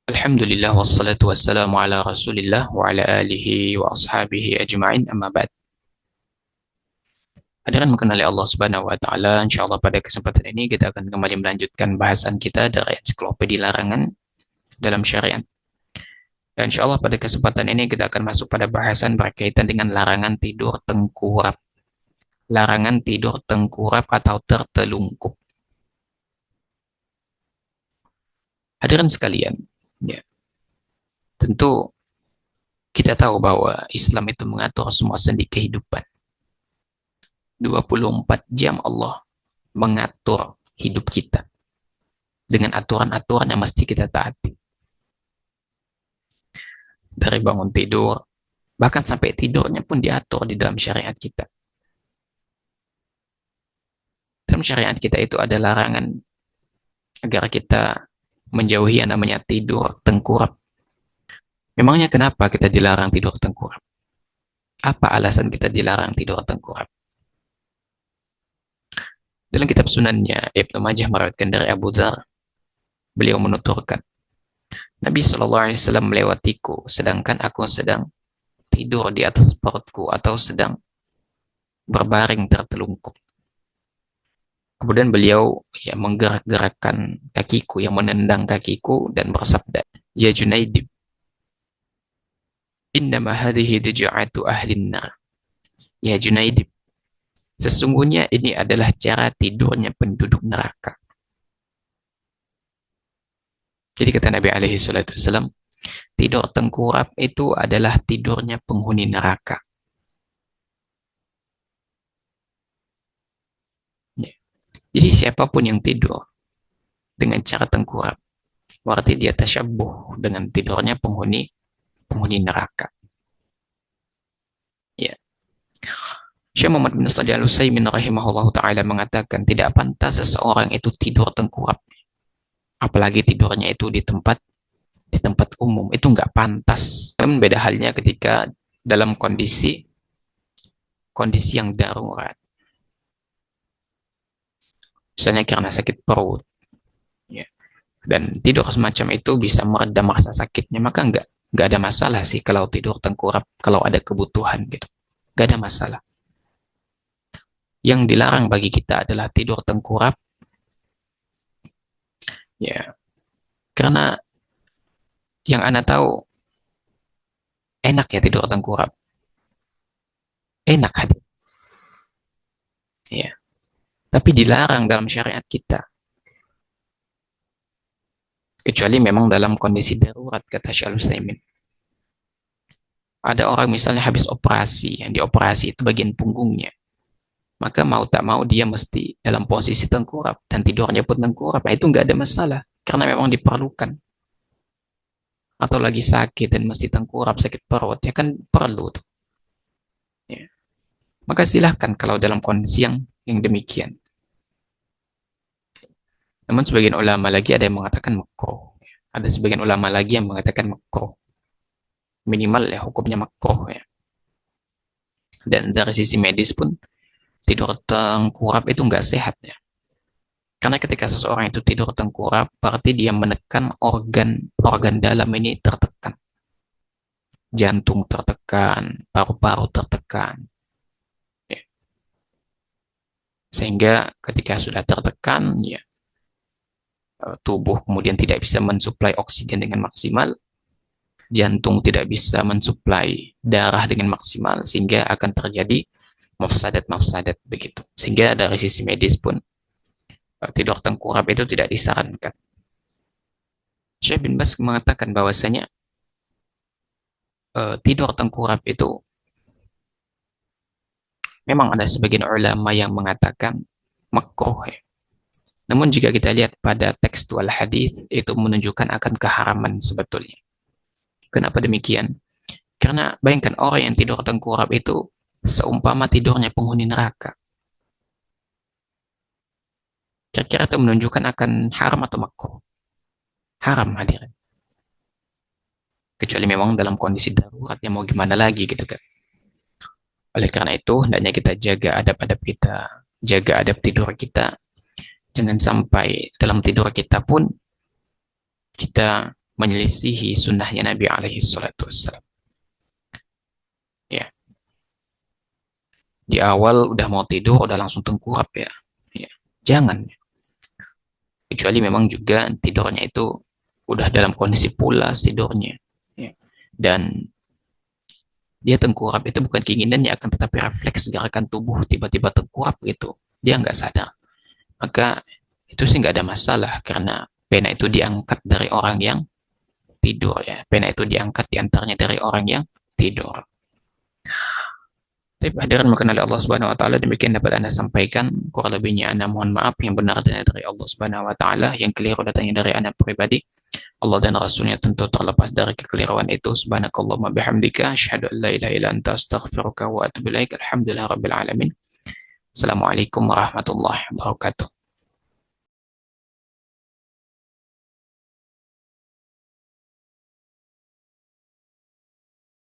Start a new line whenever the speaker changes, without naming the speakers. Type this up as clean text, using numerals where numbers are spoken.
Alhamdulillah wassalatu wassalamu ala Rasulillah wa ala alihi wa ashabihi ajma'in amma ba'd. Hadirin mengenali Allah Subhanahu wa taala, insyaallah pada kesempatan ini kita akan kembali melanjutkan bahasan kita dari ensiklopedia larangan dalam syariat. Dan insyaallah pada kesempatan ini kita akan masuk pada bahasan berkaitan dengan larangan tidur tengkurap. Larangan tidur tengkurap atau tertelungkup. Hadirin sekalian, ya, tentu kita tahu bahwa Islam itu mengatur semua sendi kehidupan. 24 jam Allah mengatur hidup kita dengan aturan-aturan yang mesti kita taati. Dari bangun tidur, bahkan sampai tidurnya pun diatur di dalam syariat kita. Dalam syariat kita itu ada larangan agar kita menjauhi yang namanya tidur tengkurap. Memangnya kenapa kita dilarang tidur tengkurap? Apa alasan kita dilarang tidur tengkurap? Dalam kitab sunannya, Ibnu Majah meriwayatkan dari Abu Dzar, beliau menuturkan, Nabi SAW melewatiku, sedangkan aku sedang tidur di atas perutku atau sedang berbaring tertelungkup. Kemudian beliau menggerak-gerakkan kakiku, yang menendang kakiku dan bersabda, Ya Junaidib, innama hadhihi duja'atu ahlin nar. Ya Junaidib, sesungguhnya ini adalah cara tidurnya penduduk neraka. Jadi kata Nabi alaihi salatu wasallam, tidur tengkurap itu adalah tidurnya penghuni neraka. Ya. Jadi siapapun yang tidur dengan cara tengkurap, berarti dia tasyabbuh dengan tidurnya penghuni neraka. Ya. Syekh Muhammad bin Shalih Al-Utsaimin rahimahullah taala mengatakan tidak pantas seseorang itu tidur tengkurap, apalagi tidurnya itu di tempat umum, itu nggak pantas. Namun beda halnya ketika dalam kondisi yang darurat, misalnya karena sakit perut, ya, dan tidur semacam itu bisa meredam rasa sakitnya, maka nggak ada masalah sih kalau tidur tengkurap, kalau ada kebutuhan gitu, nggak ada masalah. Yang dilarang bagi kita adalah tidur tengkurap, ya, karena yang Anda tahu enak ya tidur tengkurap, enak hadir, ya, tapi dilarang dalam syariat kita, kecuali memang dalam kondisi darurat, kata Syekh Al-Utsaimin. Ada orang misalnya habis operasi, yang dioperasi itu bagian punggungnya, maka mau tak mau dia mesti dalam posisi tengkurap dan tidurnya pun tengkurap. Nah, itu nggak ada masalah karena memang diperlukan. Atau lagi sakit dan mesti tengkurap, sakit perut, ya kan perlu tuh. Ya. Maka silahkan kalau dalam kondisi yang demikian. Namun sebagian ulama lagi ada yang mengatakan makruh. Ada sebagian ulama lagi yang mengatakan makruh. Minimal ya hukumnya makruh ya. Dan dari sisi medis pun tidur tengkurap itu nggak sehat ya. Karena ketika seseorang itu tidur tengkurap, berarti dia menekan organ dalam ini tertekan. Jantung tertekan, paru-paru tertekan. Ya. Sehingga ketika sudah tertekan, ya, tubuh kemudian tidak bisa mensuplai oksigen dengan maksimal, jantung tidak bisa mensuplai darah dengan maksimal, sehingga akan terjadi mafsadat-mafsadat begitu. Sehingga dari sisi medis pun tidur tengkurap itu tidak disarankan. Syekh bin Baz mengatakan bahwasanya tidur tengkurap itu memang ada sebagian ulama yang mengatakan makruh ya. Namun jika kita lihat pada tekstual hadis itu menunjukkan akan keharaman sebetulnya. Kenapa demikian? Karena bayangkan orang yang tidur tengkurap itu seumpama tidurnya penghuni neraka. Kira-kira itu menunjukkan akan haram atau makruh? Haram hadirin. Kecuali memang dalam kondisi darurat, yang mau gimana lagi gitu kan. Oleh karena itu, hendaknya kita jaga adab-adab kita, jaga adab tidur kita. Jangan sampai dalam tidur kita pun kita menyelisihi sunnahnya Nabi alaihi salatu wassalam. Ya, di awal udah mau tidur udah langsung tengkurap ya. Ya, jangan. Kecuali memang juga tidurnya itu udah dalam kondisi pulas tidurnya. Ya. Dan dia tengkurap itu bukan keinginannya, akan tetapi refleks gerakan tubuh tiba-tiba tengkurap gitu. Dia nggak sadar. Maka itu sih nggak ada masalah karena pena itu diangkat dari orang yang tidur ya. Pena itu diangkat diantaranya dari orang yang tidur. Tapi hadirin mungkin oleh Allah Subhanahu wa taala, demikian dapat Anda sampaikan. Kurang lebihnya Anda mohon maaf, yang benar datangnya dari Allah Subhanahu wa taala, yang keliru datangnya dari Anda pribadi. Allah dan Rasulnya tentu terlepas dari kekeliruan itu. Subhanakallahumma bihamdika asyhadu an la ilaha illa anta astaghfiruka wa atubu ilaik. Alhamdulillah rabbil alamin. Assalamualaikum warahmatullahi wabarakatuh.